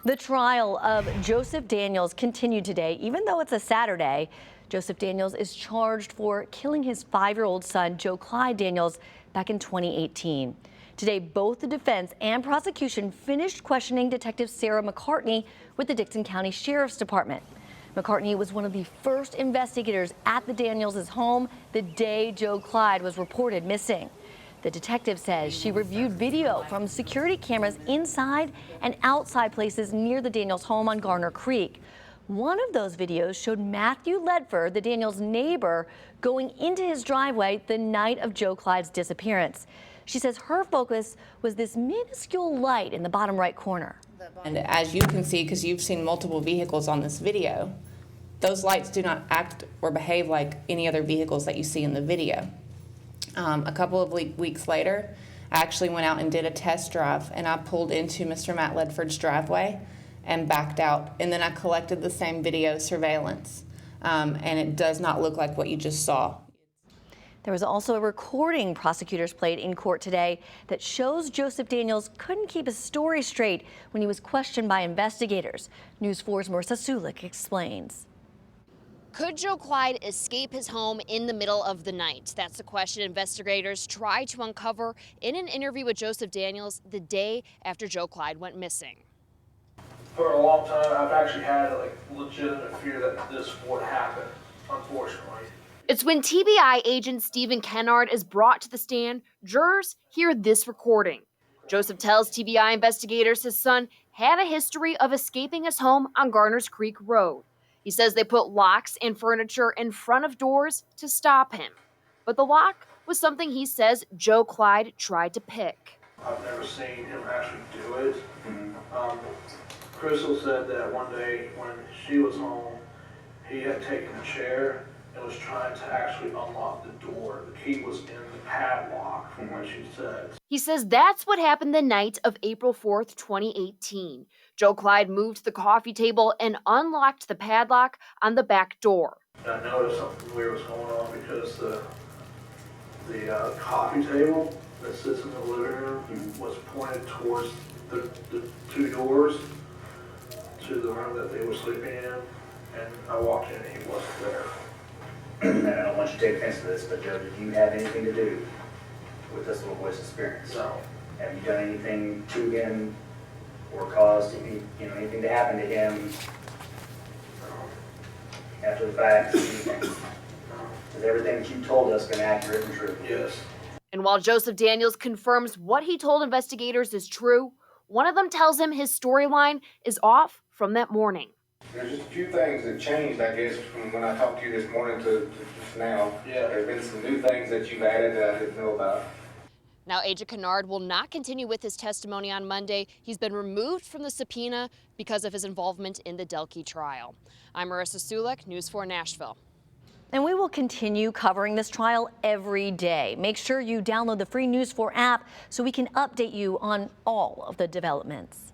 The trial of Joseph Daniels continued today. Even though it's a Saturday, Joseph Daniels is charged for killing his 5-year-old son, Joe Clyde Daniels, back in 2018. Today, both the defense and prosecution finished questioning Detective Sarah McCartney with the Dickson County Sheriff's Department. McCartney was one of the first investigators at the Daniels' home the day Joe Clyde was reported missing. The detective says she reviewed video from security cameras inside and outside places near the Daniels home on Garner Creek. One of those videos showed Matthew Ledford, the Daniels neighbor, going into his driveway the night of Joe Clyde's disappearance. She says her focus was this minuscule light in the bottom right corner. And as you can see, because you've seen multiple vehicles on this video, those lights do not act or behave like any other vehicles that you see in the video. A couple of weeks later, I actually went out and did a test drive, and I pulled into Mr. Matt Ledford's driveway and backed out. And then I collected the same video surveillance, and it does not look like what you just saw. There was also a recording prosecutors played in court today that shows Joseph Daniels couldn't keep his story straight when he was questioned by investigators. News 4's Marissa Sulik explains. Could Joe Clyde escape his home in the middle of the night? That's the question investigators try to uncover in an interview with Joseph Daniels the day after Joe Clyde went missing. For a long time, I've actually had a legitimate fear that this would happen, unfortunately. It's when TBI agent Stephen Kennard is brought to the stand, jurors hear this recording. Joseph tells TBI investigators his son had a history of escaping his home on Garners Creek Road. He says they put locks and furniture in front of doors to stop him. But the lock was something he says Joe Clyde tried to pick. I've never seen him actually do it. Crystal said that one day when she was home, he had taken a chair and was trying to actually unlock the door. The key was in the padlock, from what she said. He says that's what happened the night of April 4th, 2018. Joe Clyde moved the coffee table and unlocked the padlock on the back door. I noticed something weird was going on because the coffee table that sits in the living room was pointed towards the two doors to the room that they were sleeping in, and I walked in and he wasn't there. And I don't want you to take offense to this, but Joe, did you have anything to do with this little boy's disappearance? No. Have you done anything to him or caused anything to happen to him after the fact? Is everything that you told us been accurate and true? Yes. And while Joseph Daniels confirms what he told investigators is true, one of them tells him his storyline is off from that morning. There's just a few things that changed, I guess, from when I talked to you this morning to just now. Yeah. There's been some new things that you've added that I didn't know about. Now, Agent Kennard will not continue with his testimony on Monday. He's been removed from the subpoena because of his involvement in the Delkey trial. I'm Marissa Sulik, News 4 Nashville. And we will continue covering this trial every day. Make sure you download the free News 4 app so we can update you on all of the developments.